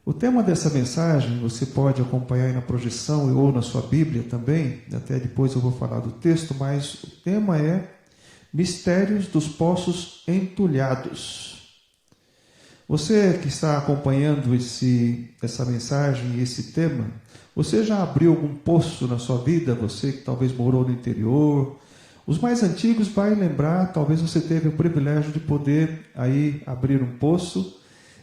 O tema dessa mensagem você pode acompanhar aí na projeção ou na sua Bíblia também, até depois eu vou falar do texto, mas o tema é Mistérios dos Poços Entulhados. Você que está acompanhando essa mensagem e esse tema, você já abriu algum poço na sua vida? Você que talvez morou no interior, os mais antigos vai lembrar, talvez você teve o privilégio de poder aí abrir um poço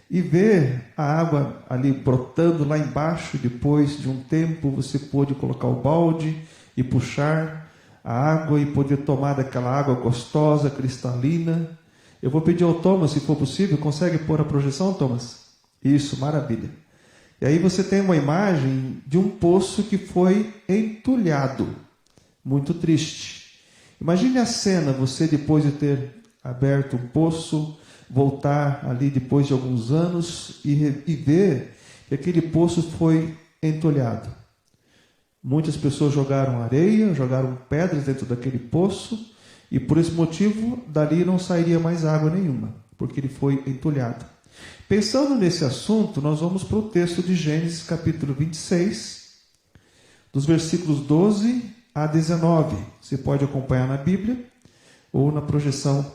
e ver a água ali brotando lá embaixo. Depois de um tempo você pôde colocar o balde e puxar a água e poder tomar daquela água gostosa, cristalina. Eu vou pedir ao Thomas, se for possível, consegue pôr a projeção, Thomas? Isso, maravilha. E aí você tem uma imagem de um poço que foi entulhado. Muito triste. Imagine a cena, você depois de ter aberto um poço, voltar ali depois de alguns anos e ver que aquele poço foi entulhado. Muitas pessoas jogaram areia, jogaram pedras dentro daquele poço e por esse motivo dali não sairia mais água nenhuma, porque ele foi entulhado. Pensando nesse assunto, nós vamos para o texto de Gênesis capítulo 26, dos versículos 12 a 19. Você pode acompanhar na Bíblia ou na projeção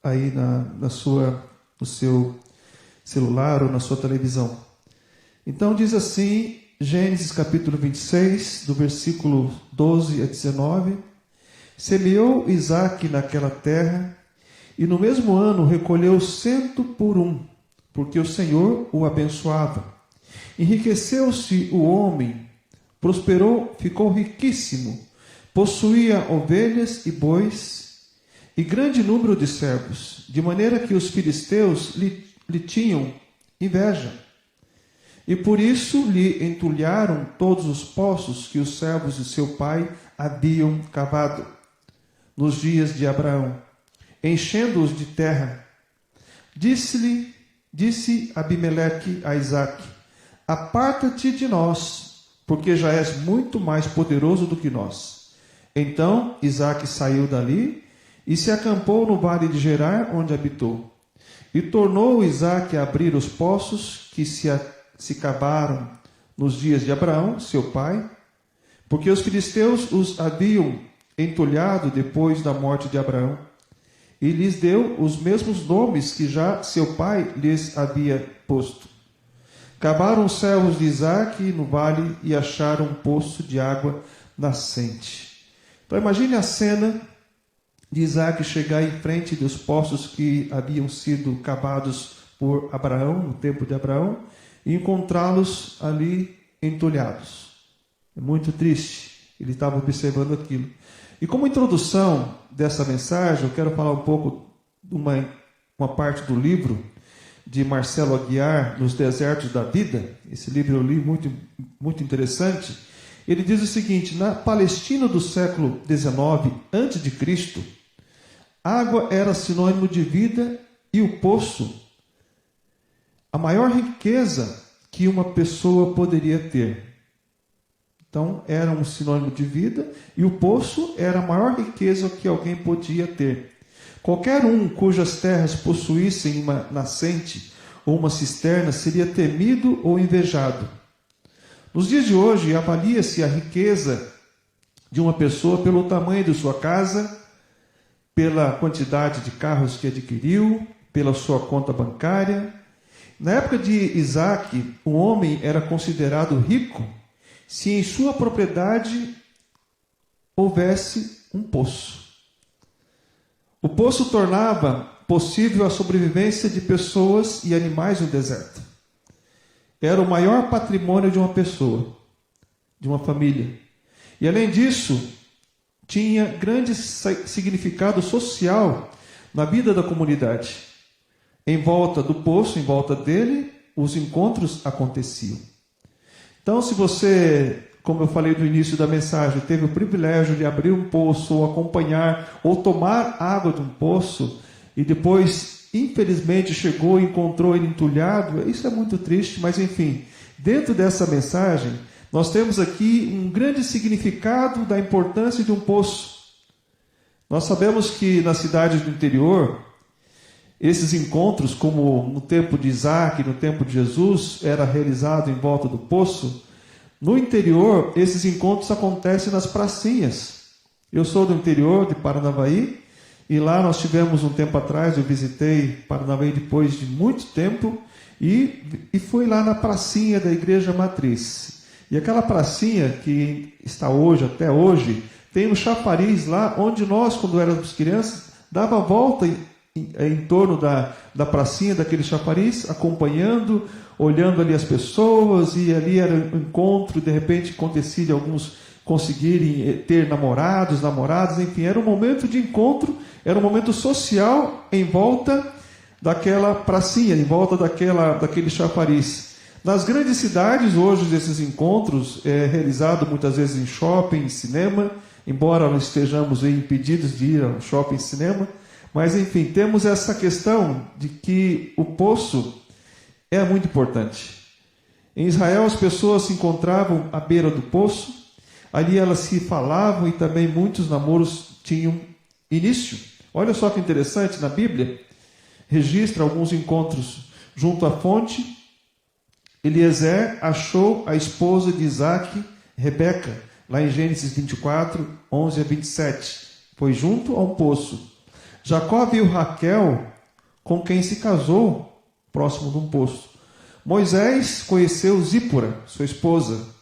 aí no seu celular ou na sua televisão. Então diz assim, Gênesis capítulo 26, do versículo 12 a 19. Semeou Isaque naquela terra, e no mesmo ano recolheu 100 por um, porque o Senhor o abençoava. Enriqueceu-se o homem, prosperou, ficou riquíssimo, possuía ovelhas e bois, e grande número de servos, de maneira que os filisteus lhe tinham inveja. E por isso lhe entulharam todos os poços que os servos de seu pai haviam cavado nos dias de Abraão, enchendo-os de terra. Disse Abimeleque a Isaque: aparta-te de nós, porque já és muito mais poderoso do que nós. Então Isaque saiu dali e se acampou no vale de Gerar, onde habitou. E tornou Isaque a abrir os poços que se cavaram nos dias de Abraão, seu pai, porque os filisteus os haviam entulhado depois da morte de Abraão, e lhes deu os mesmos nomes que já seu pai lhes havia posto. Cavaram os servos de Isaque no vale e acharam um poço de água nascente. Então imagine a cena de Isaque chegar em frente dos poços que haviam sido cavados por Abraão, no tempo de Abraão, e encontrá-los ali entulhados. É muito triste. Ele estava observando aquilo. E como introdução dessa mensagem, eu quero falar um pouco de uma parte do livro de Marcelo Aguiar, Nos Desertos da Vida. Esse livro eu li, muito, muito interessante. Ele diz o seguinte: na Palestina do século XIX a.C., água era sinônimo de vida e o poço, a maior riqueza que uma pessoa poderia ter. Então, era um sinônimo de vida e o poço era a maior riqueza que alguém podia ter. Qualquer um cujas terras possuíssem uma nascente ou uma cisterna seria temido ou invejado. Nos dias de hoje, avalia-se a riqueza de uma pessoa pelo tamanho de sua casa, pela quantidade de carros que adquiriu, pela sua conta bancária. Na época de Isaque, o homem era considerado rico se em sua propriedade houvesse um poço. O poço tornava possível a sobrevivência de pessoas e animais no deserto. Era o maior patrimônio de uma pessoa, de uma família. E além disso, tinha grande significado social na vida da comunidade. Em volta do poço, em volta dele, os encontros aconteciam. Então, se você, como eu falei no início da mensagem, teve o privilégio de abrir um poço, ou acompanhar, ou tomar água de um poço, e depois, infelizmente, chegou e encontrou ele entulhado, isso é muito triste, mas enfim, dentro dessa mensagem, nós temos aqui um grande significado da importância de um poço. Nós sabemos que nas cidades do interior, esses encontros, como no tempo de Isaac, no tempo de Jesus, era realizado em volta do poço, no interior, esses encontros acontecem nas pracinhas. Eu sou do interior de Paranavaí, e lá nós tivemos um tempo atrás, eu visitei Paranavaí depois de muito tempo, e fui lá na pracinha da Igreja Matriz. E aquela pracinha que está hoje, até hoje, tem um chafariz lá, onde nós, quando éramos crianças, dava a volta em torno da pracinha, daquele chafariz, acompanhando, olhando ali as pessoas, e ali era um encontro, de repente acontecia de alguns conseguirem ter namoradas, enfim, era um momento de encontro, era um momento social em volta daquela pracinha, em volta daquele chafariz. Nas grandes cidades, hoje, esses encontros é realizado muitas vezes em shopping, em cinema, embora não estejamos impedidos de ir ao shopping, cinema, mas enfim, temos essa questão de que o poço é muito importante. Em Israel, as pessoas se encontravam à beira do poço, ali elas se falavam e também muitos namoros tinham início. Olha só que interessante, na Bíblia, registra alguns encontros junto à fonte. Eliezer achou a esposa de Isaac, Rebeca, lá em Gênesis 24, 11 a 27. Foi junto a um poço. Jacó viu Raquel, com quem se casou, próximo de um poço. Moisés conheceu Zípora, sua esposa.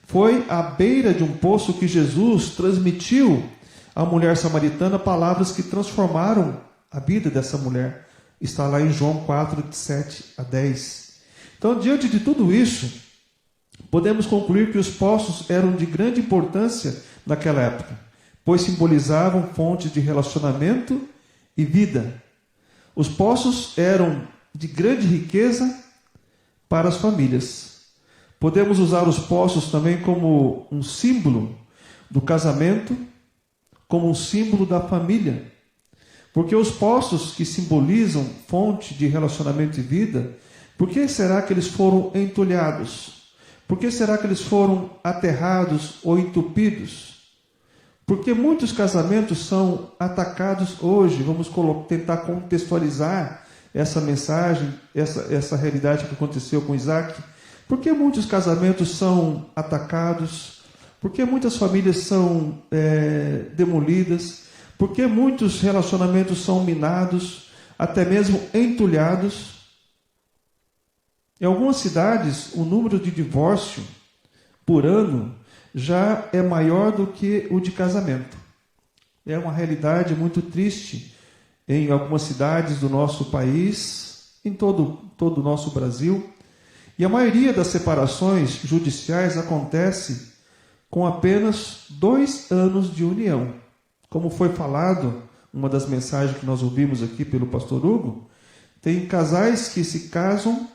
Foi à beira de um poço que Jesus transmitiu à mulher samaritana palavras que transformaram a vida dessa mulher. Está lá em João 4, de 7 a 10. Então, diante de tudo isso, podemos concluir que os poços eram de grande importância naquela época, pois simbolizavam fontes de relacionamento e vida. Os poços eram de grande riqueza para as famílias. Podemos usar os poços também como um símbolo do casamento, como um símbolo da família. Porque os poços que simbolizam fonte de relacionamento e vida, por que será que eles foram entulhados? Por que será que eles foram aterrados ou entupidos? Porque muitos casamentos são atacados hoje. Vamos tentar contextualizar essa mensagem, essa realidade que aconteceu com Isaac. Por que muitos casamentos são atacados? Por que muitas famílias são demolidas? Por que muitos relacionamentos são minados, até mesmo entulhados? Em algumas cidades, o número de divórcio por ano já é maior do que o de casamento. É uma realidade muito triste em algumas cidades do nosso país, em todo o nosso Brasil. E a maioria das separações judiciais acontece com apenas 2 anos de união. Como foi falado, uma das mensagens que nós ouvimos aqui pelo pastor Hugo, tem casais que se casam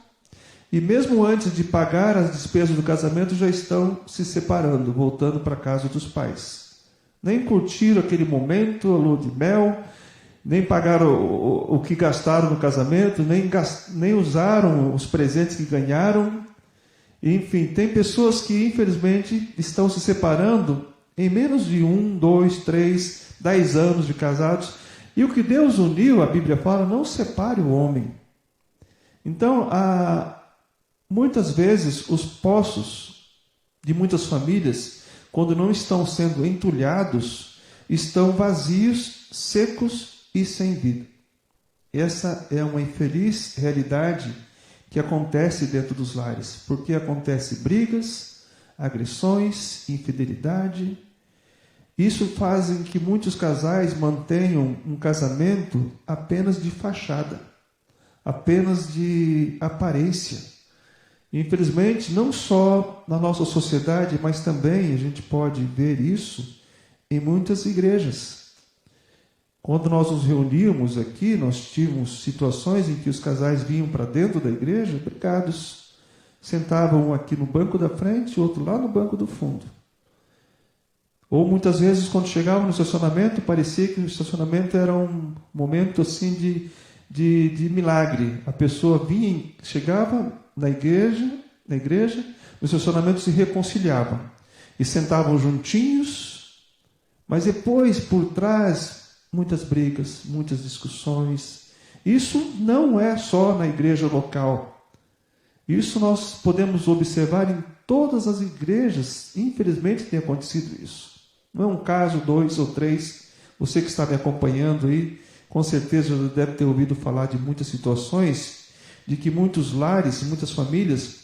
e mesmo antes de pagar as despesas do casamento já estão se separando, voltando para a casa dos pais. Nem curtiram aquele momento, a lua de mel, nem pagaram o que gastaram no casamento, nem usaram os presentes que ganharam. Enfim, tem pessoas que infelizmente estão se separando em menos de 1, 2, 3, 10 anos de casados. E o que Deus uniu, a Bíblia fala, não separe o homem. Então, muitas vezes os poços de muitas famílias, quando não estão sendo entulhados, estão vazios, secos e sem vida. Essa é uma infeliz realidade que acontece dentro dos lares, porque acontece brigas, agressões, infidelidade. Isso faz que muitos casais mantenham um casamento apenas de fachada, apenas de aparência. Infelizmente, não só na nossa sociedade, mas também a gente pode ver isso em muitas igrejas. Quando nós nos reuníamos aqui, nós tínhamos situações em que os casais vinham para dentro da igreja, brigados, sentavam um aqui no banco da frente, outro lá no banco do fundo. Ou muitas vezes, quando chegavam no estacionamento, parecia que o estacionamento era um momento assim de milagre. A pessoa vinha, chegava na igreja, no estacionamento se reconciliavam e sentavam juntinhos, mas depois, por trás, muitas brigas, muitas discussões, Isso não é só na igreja local. Isso nós podemos observar em todas as igrejas. Infelizmente tem acontecido isso. Não é um caso, 2 ou 3. Você que está me acompanhando aí, com certeza já deve ter ouvido falar de muitas situações, de que muitos lares, muitas famílias,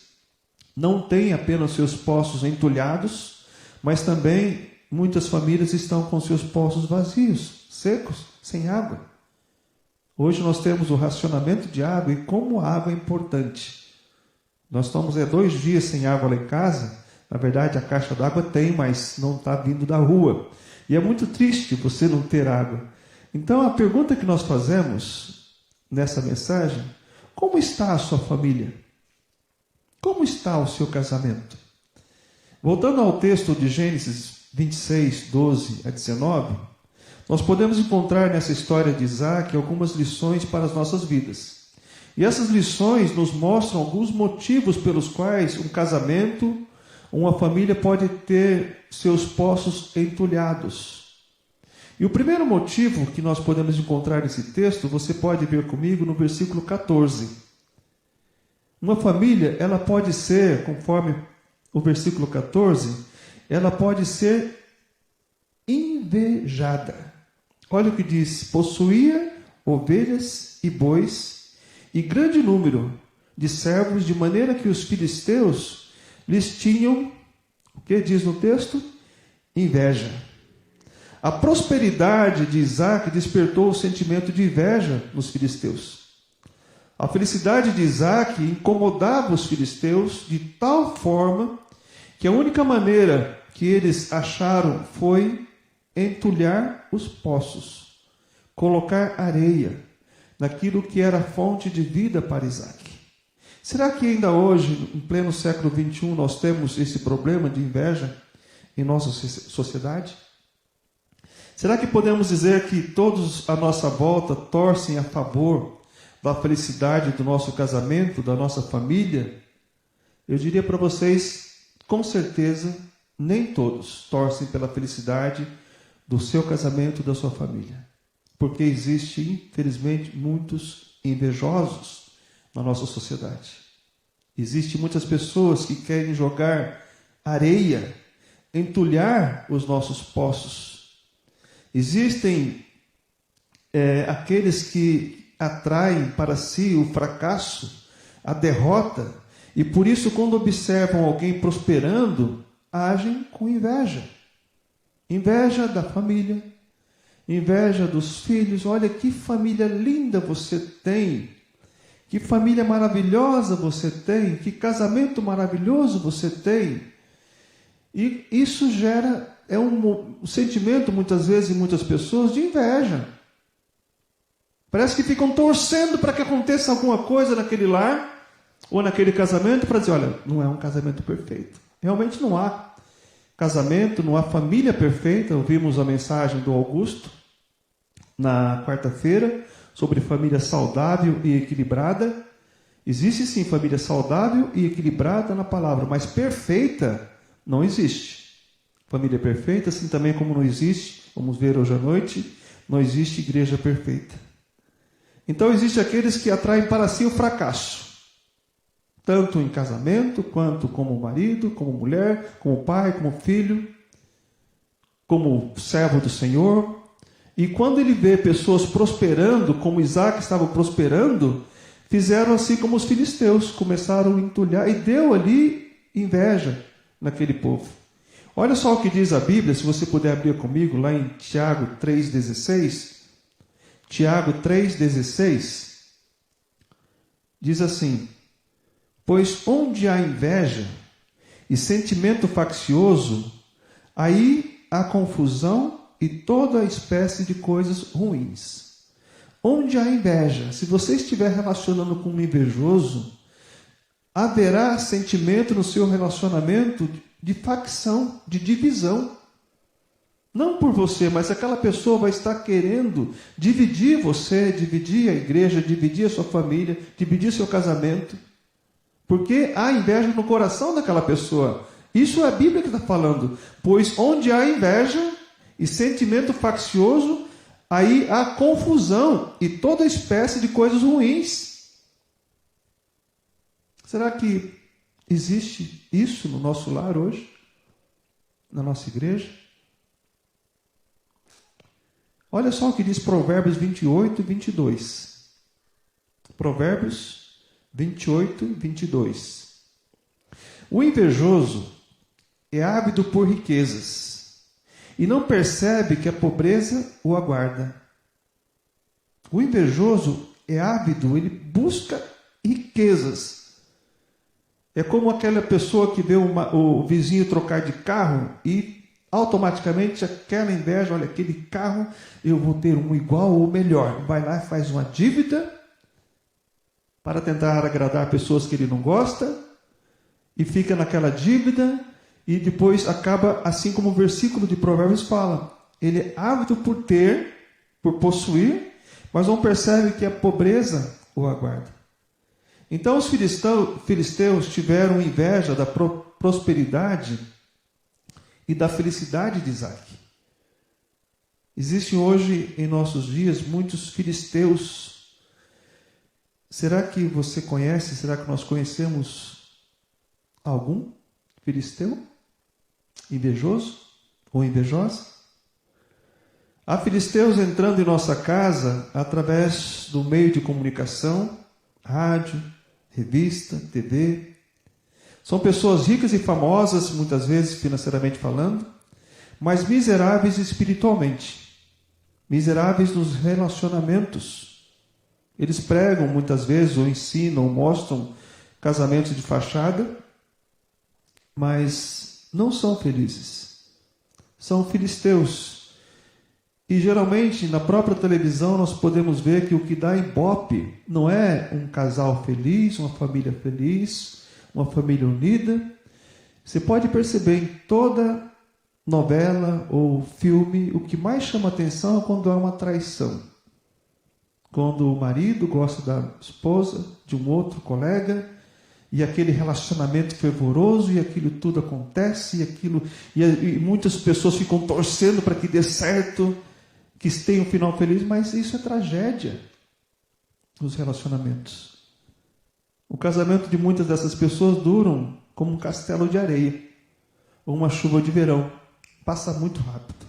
não têm apenas seus poços entulhados, mas também muitas famílias estão com seus poços vazios, secos, sem água. Hoje nós temos o racionamento de água, e como a água é importante. Nós estamos 2 dias sem água lá em casa. Na verdade, a caixa d'água tem, mas não está vindo da rua. E é muito triste você não ter água. Então, a pergunta que nós fazemos nessa mensagem: como está a sua família? Como está o seu casamento? Voltando ao texto de Gênesis 26, 12 a 19, nós podemos encontrar nessa história de Isaac algumas lições para as nossas vidas. E essas lições nos mostram alguns motivos pelos quais um casamento, uma família pode ter seus poços entulhados. E o primeiro motivo que nós podemos encontrar nesse texto, você pode ver comigo no versículo 14. Uma família, ela pode ser, conforme o versículo 14, ela pode ser invejada. Olha o que diz: possuía ovelhas e bois e grande número de servos, de maneira que os filisteus lhes tinham, o que diz no texto? Inveja. A prosperidade de Isaac despertou o sentimento de inveja nos filisteus. A felicidade de Isaac incomodava os filisteus de tal forma que a única maneira que eles acharam foi entulhar os poços, colocar areia naquilo que era fonte de vida para Isaac. Será que ainda hoje, em pleno século XXI, nós temos esse problema de inveja em nossa sociedade? Será que podemos dizer que todos à nossa volta torcem a favor da felicidade do nosso casamento, da nossa família? Eu diria para vocês, com certeza, nem todos torcem pela felicidade do seu casamento, da sua família. Porque existe, infelizmente, muitos invejosos na nossa sociedade. Existem muitas pessoas que querem jogar areia, entulhar os nossos poços. Existem aqueles que atraem para si o fracasso, a derrota, e por isso, quando observam alguém prosperando, agem com inveja. Inveja da família, inveja dos filhos. Olha que família linda você tem, que família maravilhosa você tem, que casamento maravilhoso você tem. E isso gera um sentimento, muitas vezes, em muitas pessoas, de inveja. Parece que ficam torcendo para que aconteça alguma coisa naquele lar ou naquele casamento, para dizer: olha, não é um casamento perfeito. Realmente não há casamento, não há família perfeita. Ouvimos a mensagem do Augusto na quarta-feira sobre família saudável e equilibrada. Existe sim família saudável e equilibrada na palavra, mas perfeita não existe. Família perfeita, assim também como não existe, vamos ver hoje à noite, não existe igreja perfeita. Então existem aqueles que atraem para si o fracasso, tanto em casamento, quanto como marido, como mulher, como pai, como filho, como servo do Senhor. E quando ele vê pessoas prosperando, como Isaac estava prosperando, fizeram assim como os filisteus, começaram a entulhar, e deu ali inveja naquele povo. Olha só o que diz a Bíblia, se você puder abrir comigo, lá em Tiago 3,16. Tiago 3,16 diz assim: pois onde há inveja e sentimento faccioso, aí há confusão e toda espécie de coisas ruins. Onde há inveja, se você estiver relacionando com um invejoso, haverá sentimento no seu relacionamento de facção, de divisão. Não por você, mas aquela pessoa vai estar querendo dividir você, dividir a igreja, dividir a sua família, dividir seu casamento. Porque há inveja no coração daquela pessoa. Isso é a Bíblia que está falando. Pois onde há inveja e sentimento faccioso, aí há confusão e toda espécie de coisas ruins. Será que existe isso no nosso lar hoje? Na nossa igreja? Olha só o que diz Provérbios 28 e 22. Provérbios 28 e 22. O invejoso é ávido por riquezas e não percebe que a pobreza o aguarda. O invejoso é ávido, ele busca riquezas. É como aquela pessoa que vê o vizinho trocar de carro e automaticamente aquela inveja, olha, aquele carro, eu vou ter um igual ou melhor. Vai lá e faz uma dívida para tentar agradar pessoas que ele não gosta e fica naquela dívida e depois acaba, assim como o versículo de Provérbios fala, ele é ávido por ter, por possuir, mas não percebe que a pobreza o aguarda. Então os filisteus tiveram inveja da prosperidade e da felicidade de Isaac. Existem hoje em nossos dias muitos filisteus. Será que você conhece, será que nós conhecemos algum filisteu? Invejoso ou invejosa? Há filisteus entrando em nossa casa através do meio de comunicação, rádio, revista, TV. São pessoas ricas e famosas, muitas vezes financeiramente falando, mas miseráveis espiritualmente, miseráveis nos relacionamentos. Eles pregam muitas vezes, ou ensinam, ou mostram casamentos de fachada, mas não são felizes. São filisteus. E geralmente na própria televisão nós podemos ver que o que dá ibope não é um casal feliz, uma família feliz, uma família unida. Você pode perceber em toda novela ou filme, o que mais chama atenção é quando há uma traição. Quando o marido gosta da esposa, de um outro colega, e aquele relacionamento fervoroso, e aquilo tudo acontece, e muitas pessoas ficam torcendo para que dê certo, que tenha um final feliz, mas isso é tragédia nos relacionamentos. O casamento de muitas dessas pessoas duram como um castelo de areia, ou uma chuva de verão, passa muito rápido.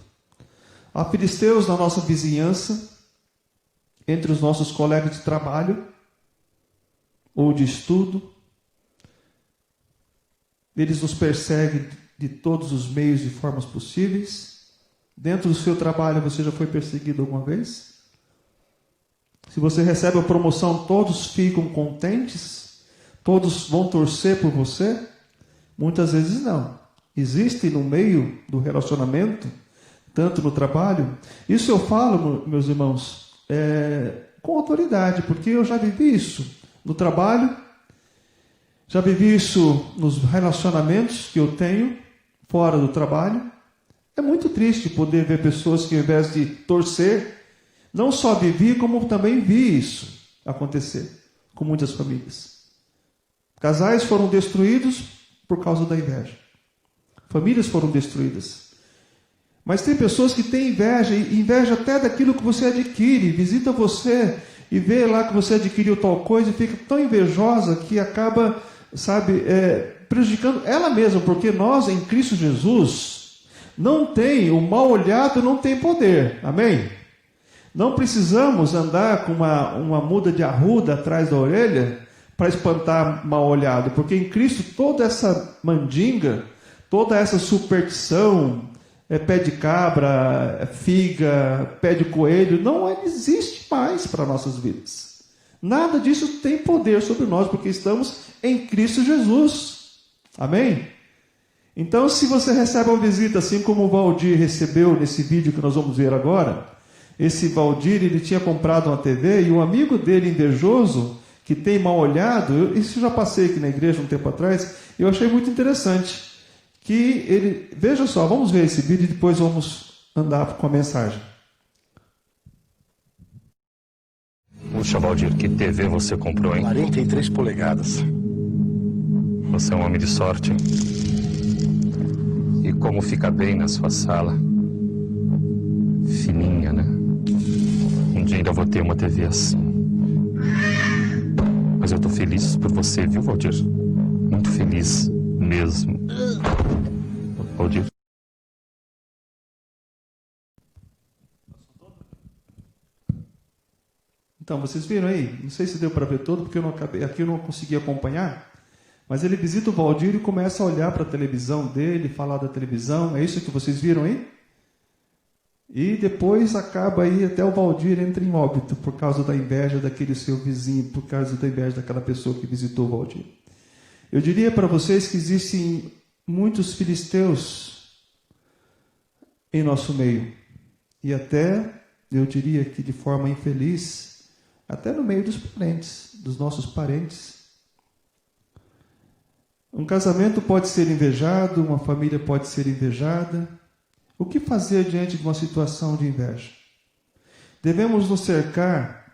Há filisteus na nossa vizinhança, entre os nossos colegas de trabalho, ou de estudo. Eles nos perseguem de todos os meios e formas possíveis. Dentro do seu trabalho, você já foi perseguido alguma vez? Se você recebe a promoção, todos ficam contentes? Todos vão torcer por você? Muitas vezes não. Existe no meio do relacionamento, tanto no trabalho. Isso eu falo, meus irmãos, com autoridade, porque eu já vivi isso no trabalho, já vivi isso nos relacionamentos que eu tenho fora do trabalho. É muito triste poder ver pessoas que, ao invés de torcer, não só vivi, como também vi isso acontecer com muitas famílias. Casais foram destruídos por causa da inveja. Famílias foram destruídas. Mas tem pessoas que têm inveja, e inveja até daquilo que você adquire. Visita você e vê lá que você adquiriu tal coisa e fica tão invejosa que acaba, prejudicando ela mesma, porque nós, em Cristo Jesus, não tem, o mal olhado não tem poder, amém? Não precisamos andar com uma muda de arruda atrás da orelha para espantar mal olhado, porque em Cristo toda essa mandinga, toda essa superstição, pé de cabra, figa, pé de coelho, não existe mais para nossas vidas. Nada disso tem poder sobre nós, porque estamos em Cristo Jesus, amém? Então, se você recebe uma visita, assim como o Valdir recebeu nesse vídeo que nós vamos ver agora, esse Valdir, ele tinha comprado uma TV, e um amigo dele, invejoso, que tem mal olhado, isso eu já passei aqui na igreja um tempo atrás, eu achei muito interessante, que ele, veja só, vamos ver esse vídeo e depois vamos andar com a mensagem. Puxa, Valdir, que TV você comprou, hein? 43 polegadas. Você é um homem de sorte, hein? E como fica bem na sua sala. Fininha, né? ainda vou ter uma TV assim. Mas eu tô feliz por você, viu, Valdir? Muito feliz mesmo. Valdir? Então, vocês viram aí? Não sei se deu para ver todo, porque aqui eu não consegui acompanhar. Mas ele visita o Valdir e começa a olhar para a televisão dele, falar da televisão. É isso que vocês viram aí? E depois acaba aí, até o Valdir entra em óbito por causa da inveja daquele seu vizinho, por causa da inveja daquela pessoa que visitou o Valdir. Eu diria para vocês que existem muitos filisteus em nosso meio. E até, eu diria que de forma infeliz, até no meio dos parentes, dos nossos parentes. Um casamento pode ser invejado, uma família pode ser invejada. O que fazer diante de uma situação de inveja? Devemos nos cercar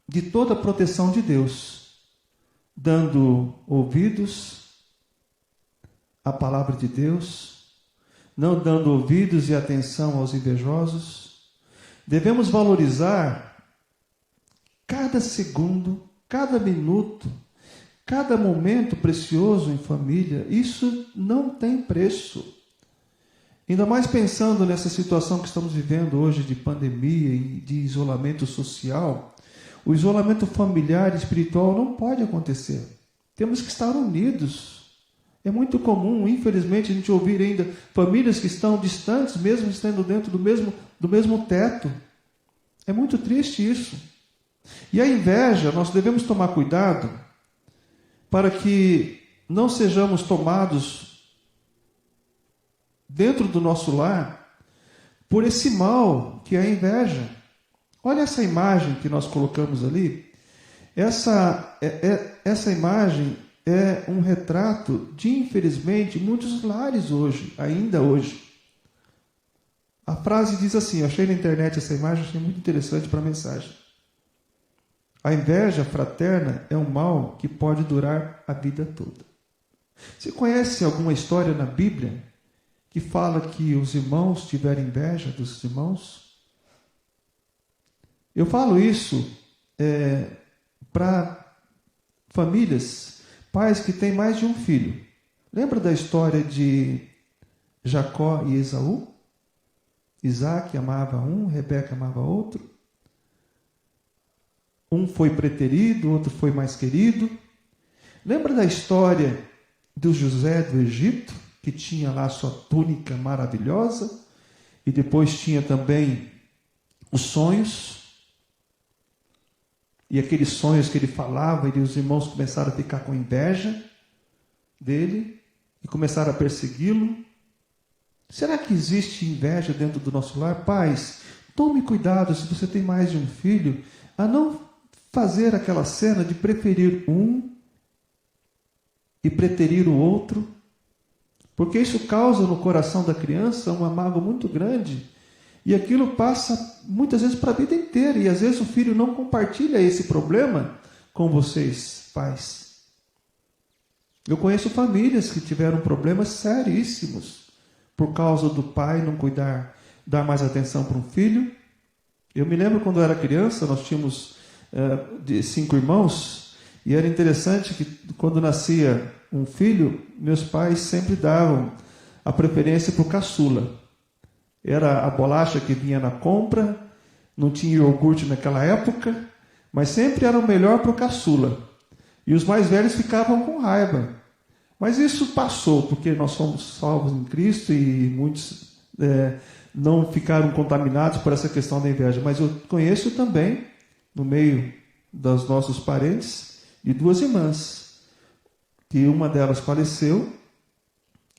de toda a proteção de Deus, dando ouvidos à palavra de Deus, não dando ouvidos e atenção aos invejosos. Devemos valorizar cada segundo, cada minuto, cada momento precioso em família. Isso não tem preço. Ainda mais pensando nessa situação que estamos vivendo hoje de pandemia e de isolamento social, o isolamento familiar e espiritual não pode acontecer. Temos que estar unidos. É muito comum, infelizmente, a gente ouvir ainda famílias que estão distantes, mesmo estando dentro do mesmo teto. É muito triste isso. E a inveja, nós devemos tomar cuidado para que não sejamos tomados dentro do nosso lar por esse mal que é a inveja. Olha essa imagem que nós colocamos ali. Essa imagem é um retrato de, infelizmente, muitos lares hoje, ainda hoje. A frase diz assim, eu achei na internet essa imagem, achei muito interessante para a mensagem. A inveja fraterna é um mal que pode durar a vida toda. Você conhece alguma história na Bíblia que fala que os irmãos tiveram inveja dos irmãos? Eu falo isso para famílias, pais que têm mais de um filho. Lembra da história de Jacó e Esaú? Isaac amava um, Rebeca amava outro. Um foi preterido, outro foi mais querido. Lembra da história do José do Egito, que tinha lá sua túnica maravilhosa, e depois tinha também os sonhos, e aqueles sonhos que ele falava, e os irmãos começaram a ficar com inveja dele, e começaram a persegui-lo. Será que existe inveja dentro do nosso lar? Pais, tome cuidado, se você tem mais de um filho, a não fazer aquela cena de preferir um e preterir o outro, porque isso causa no coração da criança uma mágoa muito grande, e aquilo passa muitas vezes para a vida inteira, e às vezes o filho não compartilha esse problema com vocês, pais. Eu conheço famílias que tiveram problemas seríssimos por causa do pai não dar mais atenção para um filho. Eu me lembro quando eu era criança, nós tínhamos de 5 irmãos, e era interessante que quando nascia um filho, meus pais sempre davam a preferência para o caçula. Era a bolacha que vinha na compra, não tinha iogurte naquela época, mas sempre era o melhor para o caçula. E os mais velhos ficavam com raiva. Mas isso passou, porque nós somos salvos em Cristo e muitos não ficaram contaminados por essa questão da inveja. Mas eu conheço também, no meio dos nossos parentes, de 2 irmãs, que uma delas faleceu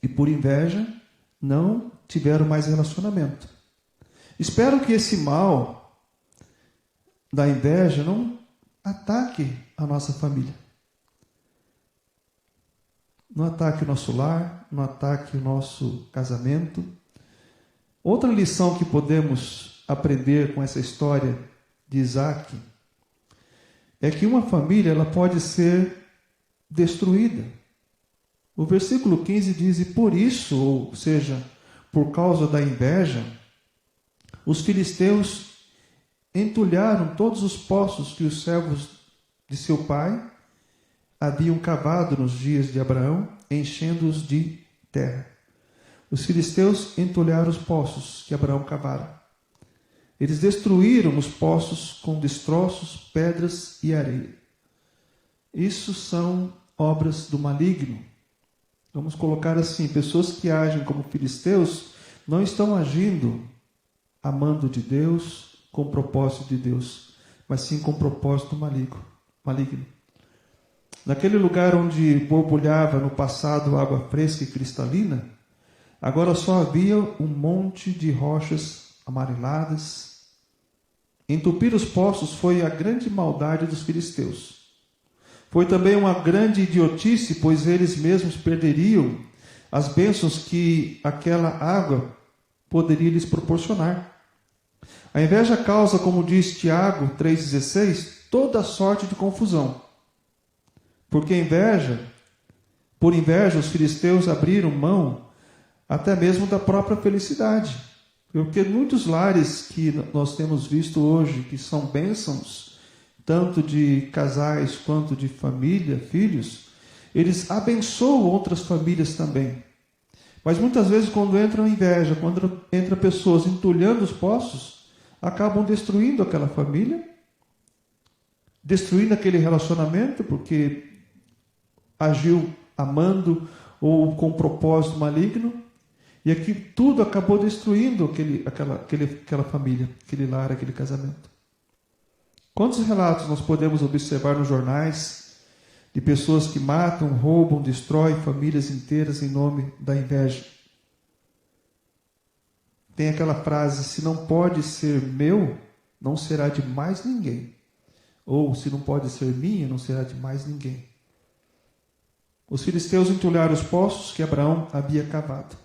e por inveja não tiveram mais relacionamento. Espero que esse mal da inveja não ataque a nossa família. Não ataque o nosso lar, não ataque o nosso casamento. Outra lição que podemos aprender com essa história de Isaac é que uma família ela pode ser destruída. O versículo 15 diz, e por isso, ou seja, por causa da inveja, os filisteus entulharam todos os poços que os servos de seu pai haviam cavado nos dias de Abraão, enchendo-os de terra. Os filisteus entulharam os poços que Abraão cavara. Eles destruíram os poços com destroços, pedras e areia. Isso são obras do maligno. Vamos colocar assim, pessoas que agem como filisteus não estão agindo amando de Deus, com propósito de Deus, mas sim com propósito maligno. Naquele lugar onde borbulhava no passado água fresca e cristalina, agora só havia um monte de rochas amareladas. Entupir os poços foi a grande maldade dos filisteus. Foi também uma grande idiotice, pois eles mesmos perderiam as bênçãos que aquela água poderia lhes proporcionar. A inveja causa, como diz Tiago 3,16, toda sorte de confusão. Porque por inveja, os filisteus abriram mão até mesmo da própria felicidade. Porque muitos lares que nós temos visto hoje, que são bênçãos, tanto de casais quanto de família, filhos, eles abençoam outras famílias também. Mas muitas vezes, quando entra a inveja, quando entra pessoas entulhando os poços, acabam destruindo aquela família, destruindo aquele relacionamento, porque agiu amando ou com propósito maligno, e aqui tudo acabou destruindo aquela família, aquele lar, aquele casamento. Quantos relatos nós podemos observar nos jornais de pessoas que matam, roubam, destroem famílias inteiras em nome da inveja? Tem aquela frase, se não pode ser meu, não será de mais ninguém. Ou, se não pode ser minha, não será de mais ninguém. Os filisteus entulharam os poços que Abraão havia cavado.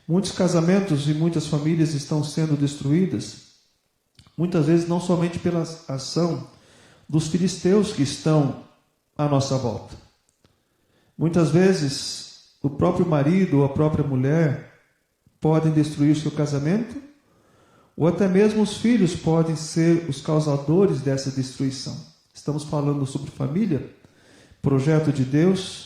Muitos casamentos e muitas famílias estão sendo destruídas, muitas vezes não somente pela ação dos filisteus que estão à nossa volta. Muitas vezes, o próprio marido ou a própria mulher podem destruir o seu casamento, ou até mesmo os filhos podem ser os causadores dessa destruição. Estamos falando sobre família, projeto de Deus,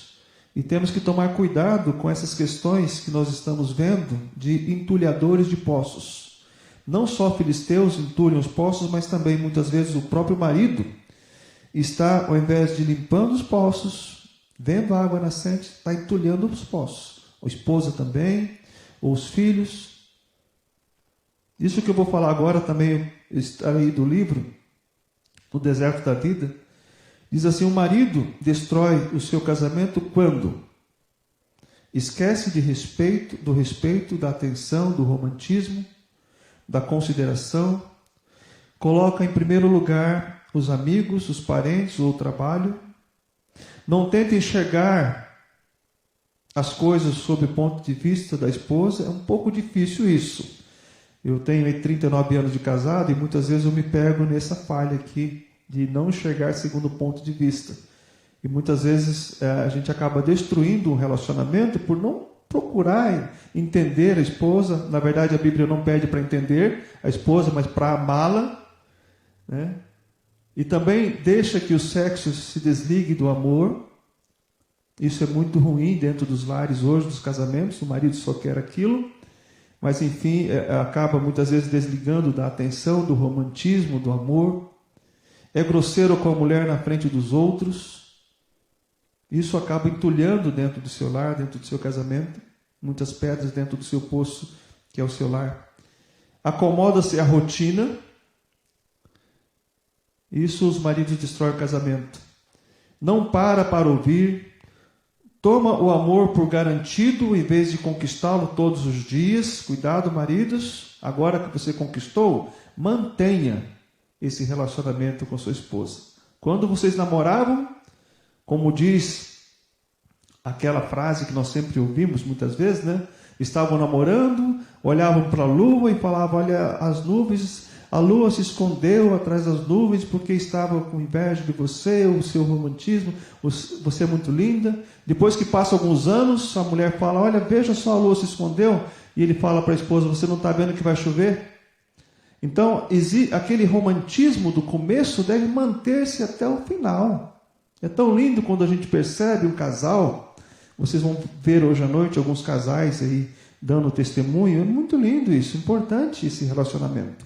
e temos que tomar cuidado com essas questões que nós estamos vendo de entulhadores de poços. Não só filisteus entulham os poços, mas também muitas vezes o próprio marido está, ao invés de limpando os poços, vendo a água nascente, está entulhando os poços. A esposa também, ou os filhos. Isso que eu vou falar agora também está aí do livro, No Deserto da Vida. Diz assim, o marido destrói o seu casamento quando esquece do respeito, da atenção, do romantismo, da consideração, coloca em primeiro lugar os amigos, os parentes ou o trabalho, não tenta enxergar as coisas sob o ponto de vista da esposa. É um pouco difícil isso. Eu tenho 39 anos de casado e muitas vezes eu me pego nessa falha aqui de não enxergar segundo o ponto de vista. E muitas vezes a gente acaba destruindo um relacionamento por não procurar entender a esposa. Na verdade, a Bíblia não pede para entender a esposa, mas para amá-la, né? E também deixa que o sexo se desligue do amor. Isso é muito ruim dentro dos lares hoje, dos casamentos. O marido só quer aquilo, mas enfim, acaba muitas vezes desligando da atenção, do romantismo, do amor. É grosseiro com a mulher na frente dos outros. Isso acaba entulhando dentro do seu lar, dentro do seu casamento, muitas pedras dentro do seu poço, que é o seu lar. Acomoda-se a rotina. Isso os maridos destroem o casamento. Não para ouvir. Toma o amor por garantido em vez de conquistá-lo todos os dias. Cuidado, maridos. Agora que você conquistou, mantenha esse relacionamento com sua esposa. Quando vocês namoravam, como diz aquela frase que nós sempre ouvimos muitas vezes, né? Estavam namorando, olhavam para a lua e falavam, olha as nuvens, a lua se escondeu atrás das nuvens porque estava com inveja de você, o seu romantismo, você é muito linda. Depois que passam alguns anos, a mulher fala, olha, veja só, a lua se escondeu. E ele fala para a esposa, você não está vendo que vai chover? Então, aquele romantismo do começo deve manter-se até o final. É tão lindo quando a gente percebe um casal. Vocês vão ver hoje à noite alguns casais aí dando testemunho. É muito lindo isso, importante esse relacionamento.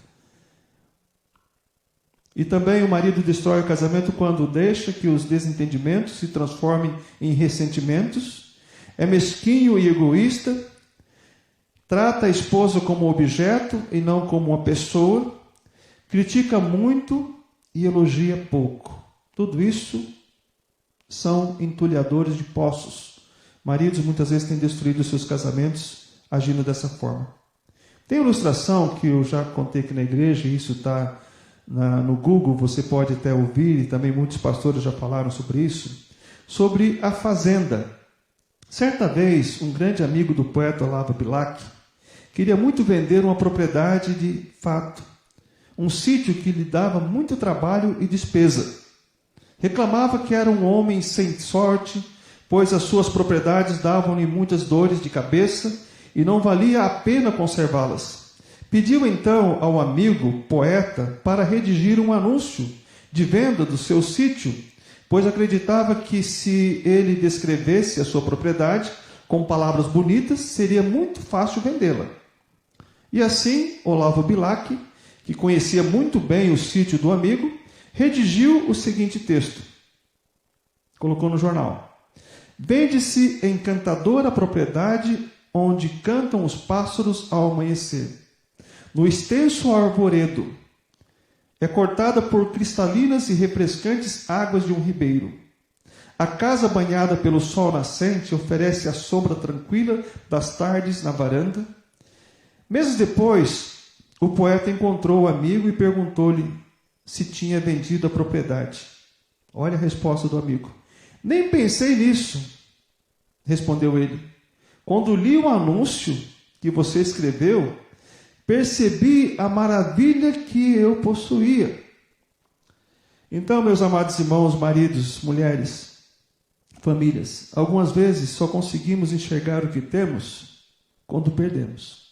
E também o marido destrói o casamento quando deixa que os desentendimentos se transformem em ressentimentos. É mesquinho e egoísta. Trata a esposa como objeto e não como uma pessoa. Critica muito e elogia pouco. Tudo isso são entulhadores de poços. Maridos muitas vezes têm destruído seus casamentos agindo dessa forma. Tem ilustração que eu já contei aqui na igreja, e isso está no Google, você pode até ouvir, e também muitos pastores já falaram sobre isso, sobre a fazenda. Certa vez, um grande amigo do poeta Olavo Bilac queria muito vender uma propriedade de fato, um sítio que lhe dava muito trabalho e despesa. Reclamava que era um homem sem sorte, pois as suas propriedades davam-lhe muitas dores de cabeça e não valia a pena conservá-las. Pediu então ao amigo poeta para redigir um anúncio de venda do seu sítio, pois acreditava que se ele descrevesse a sua propriedade com palavras bonitas, seria muito fácil vendê-la. E assim, Olavo Bilac, que conhecia muito bem o sítio do amigo, redigiu o seguinte texto. Colocou no jornal. Vende-se encantadora propriedade onde cantam os pássaros ao amanhecer. No extenso arvoredo. É cortada por cristalinas e refrescantes águas de um ribeiro. A casa banhada pelo sol nascente oferece a sombra tranquila das tardes na varanda. Meses depois, o poeta encontrou o amigo e perguntou-lhe se tinha vendido a propriedade. Olha a resposta do amigo. Nem pensei nisso, respondeu ele. Quando li o anúncio que você escreveu, percebi a maravilha que eu possuía. Então, meus amados irmãos, maridos, mulheres, famílias, algumas vezes só conseguimos enxergar o que temos quando perdemos.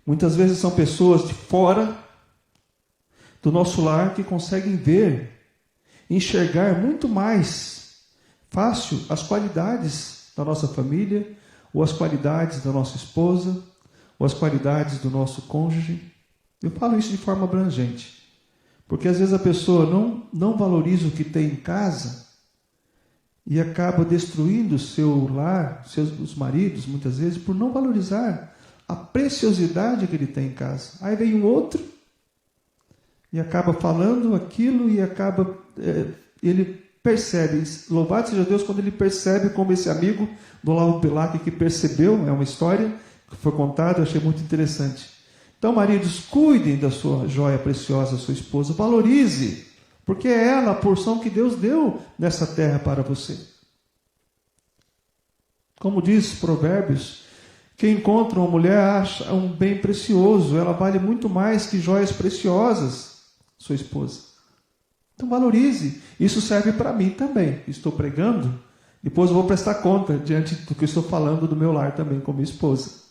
Muitas vezes são pessoas de fora do nosso lar que conseguem ver, enxergar muito mais fácil as qualidades da nossa família, ou as qualidades da nossa esposa, ou as qualidades do nosso cônjuge. Eu falo isso de forma abrangente, porque às vezes a pessoa não valoriza o que tem em casa e acaba destruindo o seu lar, os maridos, muitas vezes, por não valorizar a preciosidade que ele tem em casa. Aí vem um outro e acaba falando aquilo e acaba... ele percebe, louvado seja Deus, quando ele percebe como esse amigo do Olavo Bilac que percebeu, é uma história que foi contada, eu achei muito interessante. Então, maridos, cuidem da sua joia preciosa, sua esposa, valorize, porque é ela a porção que Deus deu nessa terra para você. Como diz Provérbios, quem encontra uma mulher acha um bem precioso, ela vale muito mais que joias preciosas, sua esposa. Então valorize, isso serve para mim também, estou pregando, depois eu vou prestar conta diante do que estou falando do meu lar também com minha esposa.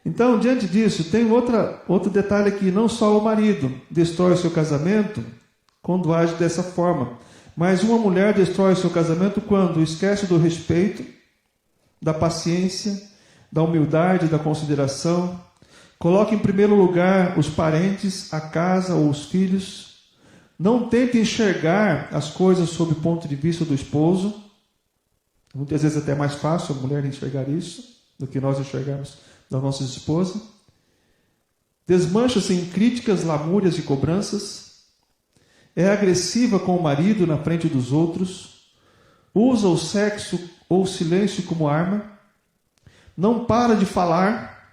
Então, diante disso, tem outro detalhe aqui, não só o marido destrói o seu casamento quando age dessa forma, mas uma mulher destrói o seu casamento quando esquece do respeito, da paciência, da humildade, da consideração, coloca em primeiro lugar os parentes, a casa ou os filhos, não tenta enxergar as coisas sob o ponto de vista do esposo, muitas vezes até é mais fácil a mulher enxergar isso do que nós enxergarmos da nossa esposa, desmancha-se em críticas, lamúrias e cobranças, é agressiva com o marido na frente dos outros, usa o sexo ou o silêncio como arma, não para de falar,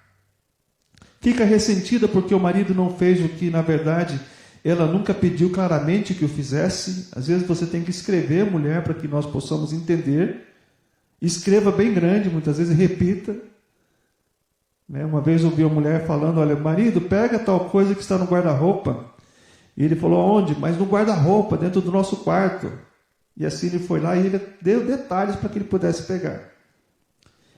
fica ressentida porque o marido não fez o que, na verdade, ela nunca pediu claramente que o fizesse. Às vezes você tem que escrever, mulher, para que nós possamos entender. Escreva bem grande, muitas vezes repita. Uma vez eu ouvi uma mulher falando, olha, marido, pega tal coisa que está no guarda-roupa. E ele falou, onde? Mas no guarda-roupa, dentro do nosso quarto. E assim ele foi lá e ele deu detalhes para que ele pudesse pegar.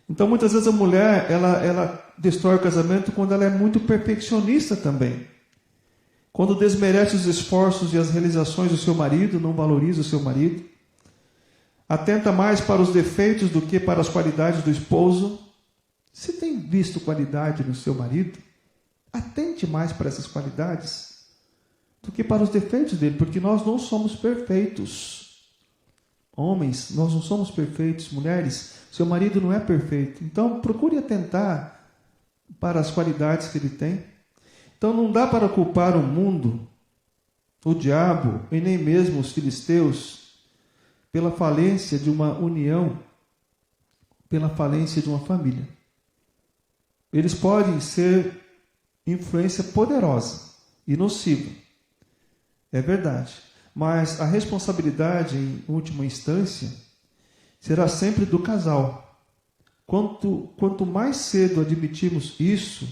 Então, muitas vezes a mulher, ela destrói o casamento quando ela é muito perfeccionista também. quando desmerece os esforços e as realizações do seu marido, não valoriza o seu marido, atenta mais para os defeitos do que para as qualidades do esposo. Você tem visto qualidade no seu marido? Atente mais para essas qualidades do que para os defeitos dele, porque nós não somos perfeitos. Homens, nós não somos perfeitos. Mulheres, seu marido não é perfeito. Então, procure atentar para as qualidades que ele tem. Então, não dá para culpar o mundo, o diabo e nem mesmo os filisteus pela falência de uma união, pela falência de uma família. Eles podem ser influência poderosa e nociva. É verdade. Mas a responsabilidade, em última instância, será sempre do casal. Quanto mais cedo admitirmos isso,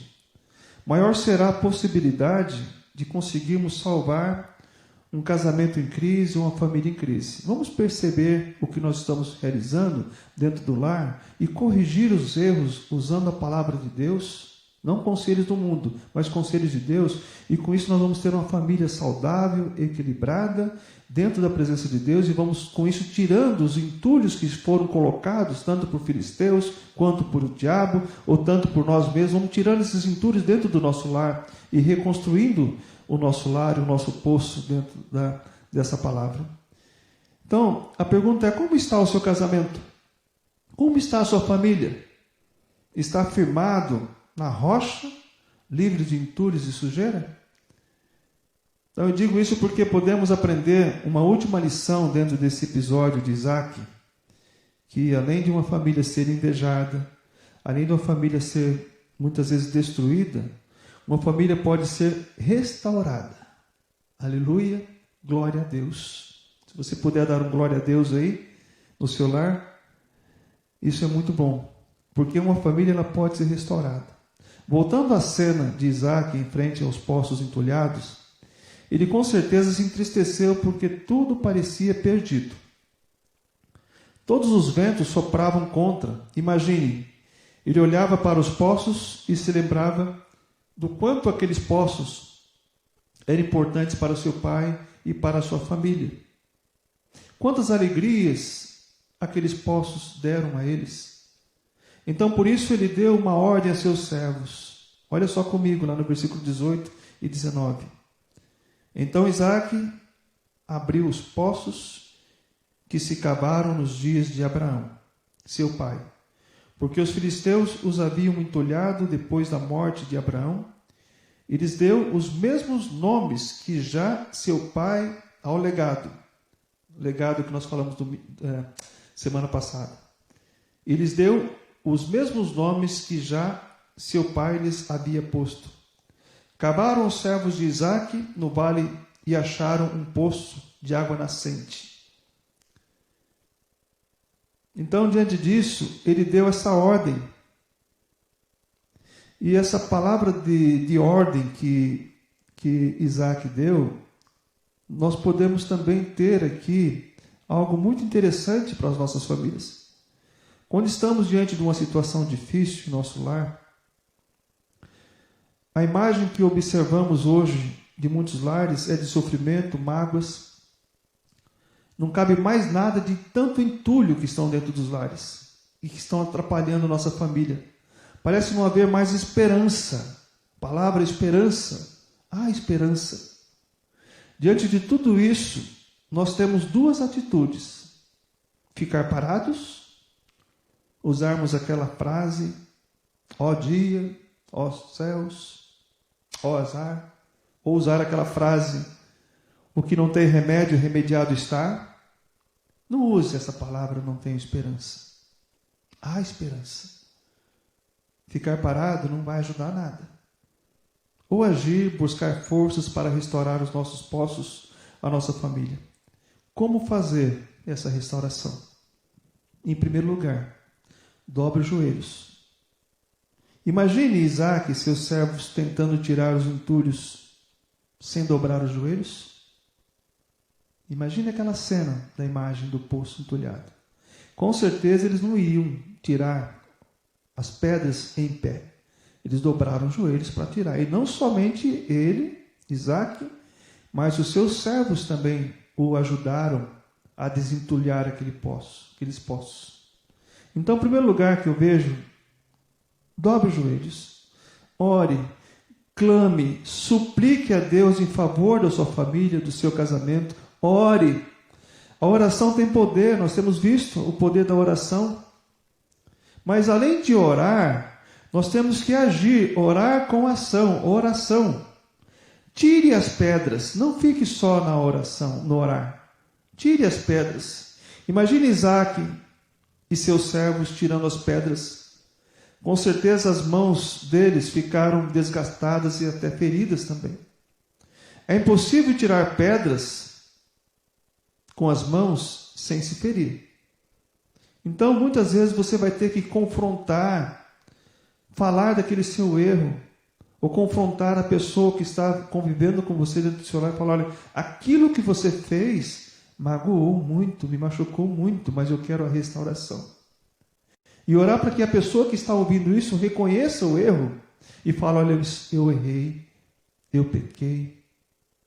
maior será a possibilidade de conseguirmos salvar um casamento em crise, uma família em crise. Vamos perceber o que nós estamos realizando dentro do lar e corrigir os erros usando a palavra de Deus, não conselhos do mundo, mas conselhos de Deus, e com isso nós vamos ter uma família saudável, equilibrada, dentro da presença de Deus, e vamos com isso tirando os entulhos que foram colocados, tanto por filisteus, quanto por o diabo, ou tanto por nós mesmos. Vamos tirando esses entulhos dentro do nosso lar e reconstruindo o nosso lar e o nosso poço dentro dessa palavra. Então, a pergunta é: como está o seu casamento? Como está a sua família? Está firmado na rocha, livre de entulhos e sujeira? Então eu digo isso porque podemos aprender uma última lição dentro desse episódio de Isaac, que além de uma família ser invejada, além de uma família ser muitas vezes destruída, uma família pode ser restaurada. Aleluia, glória a Deus. Se você puder dar um glória a Deus aí, no seu lar, isso é muito bom, porque uma família ela pode ser restaurada. Voltando à cena de Isaac em frente aos poços entulhados, ele com certeza se entristeceu porque tudo parecia perdido. Todos os ventos sopravam contra. Imagine, ele olhava para os poços e se lembrava do quanto aqueles poços eram importantes para o seu pai e para a sua família. Quantas alegrias aqueles poços deram a eles. Então, por isso, ele deu uma ordem a seus servos. Olha só comigo lá no versículo 18 e 19. Então Isaac abriu os poços que se cavaram nos dias de Abraão, seu pai, porque os filisteus os haviam entulhado depois da morte de Abraão, e lhes deu os mesmos nomes que já seu pai ao legado. O legado que nós falamos semana passada. E lhes deu os mesmos nomes que já seu pai lhes havia posto. Cavaram os servos de Isaac no vale e acharam um poço de água nascente. Então, diante disso, ele deu essa ordem. E essa palavra de ordem que Isaac deu, nós podemos também ter aqui algo muito interessante para as nossas famílias. Quando estamos diante de uma situação difícil em nosso lar, a imagem que observamos hoje de muitos lares é de sofrimento, mágoas. Não cabe mais nada de tanto entulho que estão dentro dos lares e que estão atrapalhando nossa família. Parece não haver mais esperança. Palavra esperança. Ah, esperança. Diante de tudo isso, nós temos duas atitudes: ficar parados, usarmos aquela frase, ó dia, ó céus, ó azar, ou usar aquela frase, o que não tem remédio, remediado está. Não use essa palavra, não tenho esperança. Há esperança. Ficar parado não vai ajudar nada. Ou agir, buscar forças para restaurar os nossos poços, a nossa família. Como fazer essa restauração? Em primeiro lugar, dobre os joelhos. Imagine Isaac e seus servos tentando tirar os entulhos sem dobrar os joelhos. Imagine aquela cena da imagem do poço entulhado. Com certeza eles não iam tirar as pedras em pé. Eles dobraram os joelhos para tirar. E não somente ele Isaac, mas os seus servos também o ajudaram a desentulhar aqueles poços. Então, em primeiro lugar que eu vejo, dobre os joelhos, ore, clame, suplique a Deus em favor da sua família, do seu casamento, ore. A oração tem poder, nós temos visto o poder da oração. Mas além de orar, nós temos que agir, orar com ação, oração. Tire as pedras, não fique só na oração, no orar. Tire as pedras. Imagine Isaac e seus servos tirando as pedras. Com certeza as mãos deles ficaram desgastadas e até feridas também. É impossível tirar pedras com as mãos sem se ferir. Então, muitas vezes você vai ter que confrontar, falar daquele seu erro, ou confrontar a pessoa que está convivendo com você dentro do seu lar e falar: olha, aquilo que você fez magoou muito, me machucou muito, mas eu quero a restauração. E orar para que a pessoa que está ouvindo isso reconheça o erro e fale: olha, eu errei, eu pequei,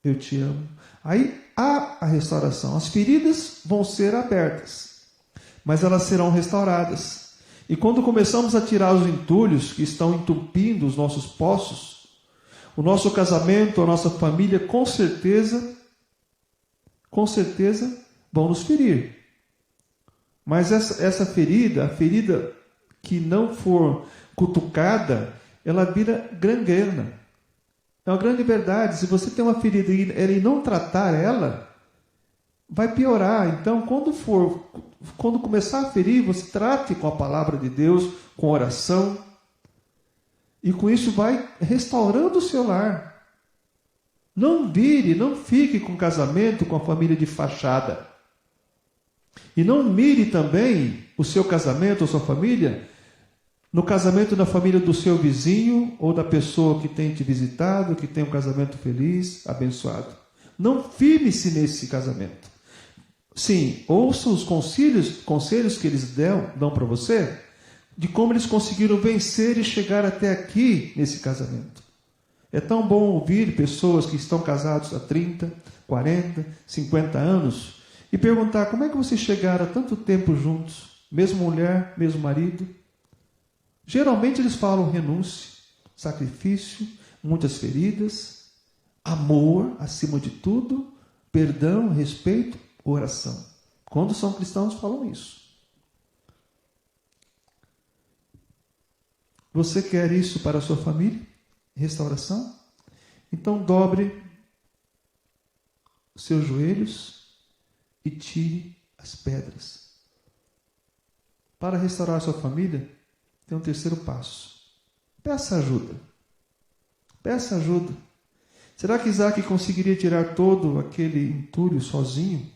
eu te amo. Aí há a restauração. As feridas vão ser abertas, mas elas serão restauradas. E quando começamos a tirar os entulhos que estão entupindo os nossos poços, o nosso casamento, a nossa família, com certeza vão nos ferir. Mas essa ferida, a ferida que não for cutucada, ela vira gangrena. É uma grande verdade. Se você tem uma ferida e não tratar ela, vai piorar. Então, quando começar a ferir, você trate com a palavra de Deus, com oração, e com isso vai restaurando o seu lar. Não fique com casamento, com a família de fachada. E não mire também o seu casamento, a sua família, no casamento da família do seu vizinho ou da pessoa que tem te visitado, que tem um casamento feliz, abençoado. Não firme-se nesse casamento. Sim, ouça os conselhos que eles dão para você, de como eles conseguiram vencer e chegar até aqui nesse casamento. É tão bom ouvir pessoas que estão casados há 30, 40, 50 anos e perguntar: como é que vocês chegaram a tanto tempo juntos, mesmo mulher, mesmo marido? Geralmente eles falam renúncia, sacrifício, muitas feridas, amor acima de tudo, perdão, respeito, oração. Quando são cristãos, falam isso. Você quer isso para a sua família? Restauração? Então dobre os seus joelhos e tire as pedras. Para restaurar a sua família, tem um terceiro passo. Peça ajuda. Peça ajuda. Será que Isaac conseguiria tirar todo aquele entulho sozinho?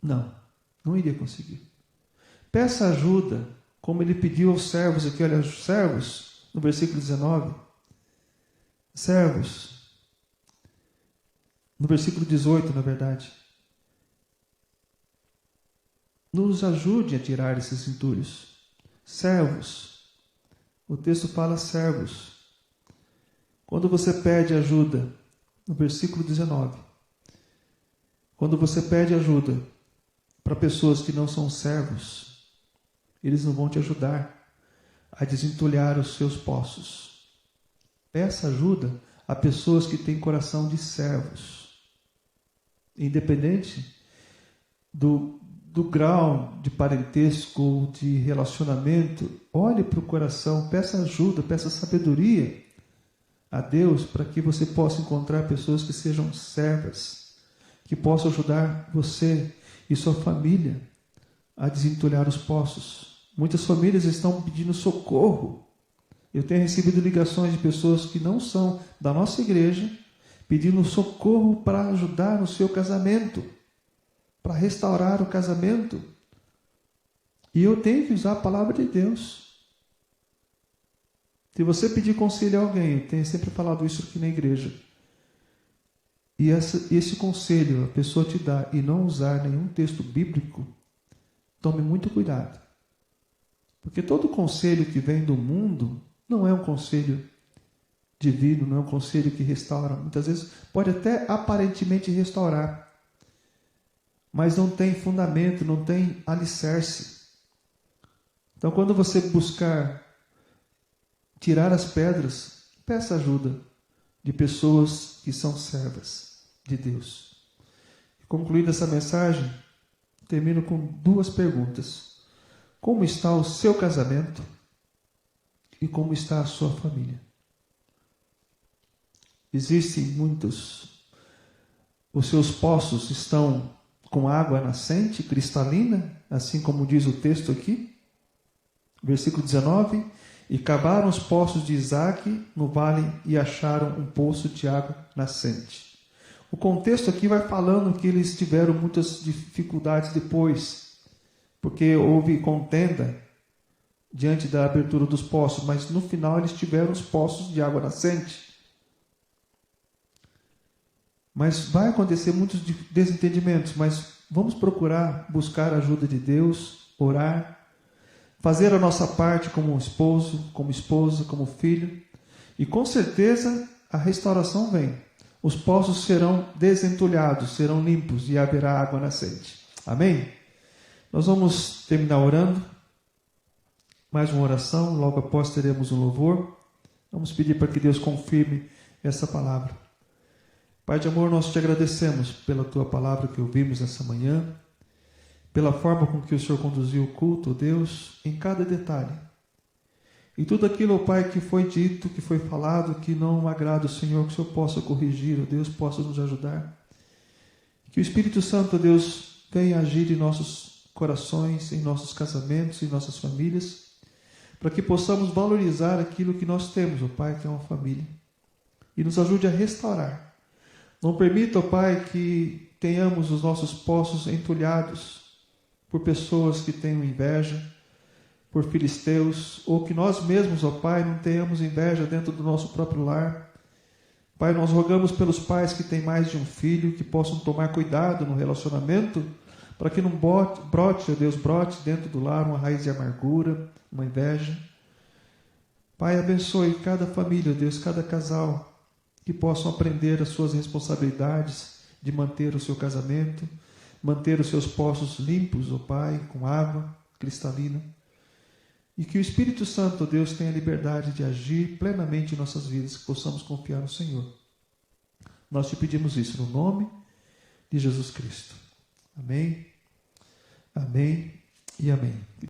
Não iria conseguir. Peça ajuda, como ele pediu aos servos aqui, olha, os servos, no versículo 19. Servos, no versículo 18, na verdade. Nos ajude a tirar esses entulhos. Servos, o texto fala servos. Quando você pede ajuda, no versículo 19, quando você pede ajuda para pessoas que não são servos, eles não vão te ajudar a desentulhar os seus poços. Peça ajuda a pessoas que têm coração de servos. Independente do grau de parentesco ou de relacionamento, olhe para o coração, peça ajuda, peça sabedoria a Deus para que você possa encontrar pessoas que sejam servas, que possam ajudar você e sua família a desentulhar os poços. Muitas famílias estão pedindo socorro. Eu tenho recebido ligações de pessoas que não são da nossa igreja, pedindo socorro para ajudar no seu casamento, para restaurar o casamento. E eu tenho que usar a palavra de Deus. Se você pedir conselho a alguém, eu tenho sempre falado isso aqui na igreja, e esse conselho a pessoa te dá e não usar nenhum texto bíblico, tome muito cuidado. Porque todo conselho que vem do mundo não é um conselho divino, não é um conselho que restaura. Muitas vezes pode até aparentemente restaurar, mas não tem fundamento, não tem alicerce. Então, quando você buscar tirar as pedras, peça ajuda de pessoas que são servas de Deus. Concluída essa mensagem, termino com 2 perguntas. Como está o seu casamento e como está a sua família? Existem muitos, os seus poços estão com água nascente, cristalina, assim como diz o texto aqui, versículo 19, e cavaram os poços de Isaque no vale e acharam um poço de água nascente. O contexto aqui vai falando que eles tiveram muitas dificuldades depois, porque houve contenda diante da abertura dos poços, mas no final eles tiveram os poços de água nascente. Mas vai acontecer muitos desentendimentos, mas vamos procurar buscar a ajuda de Deus, orar, fazer a nossa parte como esposo, como esposa, como filho, e com certeza a restauração vem. Os poços serão desentulhados, serão limpos e haverá água nascente. Amém? Nós vamos terminar orando. Mais uma oração, logo após teremos um louvor. Vamos pedir para que Deus confirme essa palavra. Pai de amor, nós te agradecemos pela tua palavra que ouvimos essa manhã, pela forma com que o Senhor conduziu o culto, ó Deus, em cada detalhe. E tudo aquilo, ó Pai, que foi dito, que foi falado, que não agrada o Senhor, que o Senhor possa corrigir, ó Deus, possa nos ajudar. Que o Espírito Santo, ó Deus, venha agir em nossos corações, em nossos casamentos, em nossas famílias, para que possamos valorizar aquilo que nós temos, ó Pai, que é uma família. E nos ajude a restaurar. Não permita, ó Pai, que tenhamos os nossos poços entulhados por pessoas que tenham inveja, por filisteus, ou que nós mesmos, ó Pai, não tenhamos inveja dentro do nosso próprio lar. Pai, nós rogamos pelos pais que têm mais de um filho, que possam tomar cuidado no relacionamento, para que não brote, ó Deus, brote dentro do lar uma raiz de amargura, uma inveja. Pai, abençoe cada família, ó Deus, cada casal, que possam aprender as suas responsabilidades de manter o seu casamento, manter os seus poços limpos, ó Pai, com água cristalina. E que o Espírito Santo, ó Deus, tenha liberdade de agir plenamente em nossas vidas, que possamos confiar no Senhor. Nós te pedimos isso no nome de Jesus Cristo. Amém, amém e amém.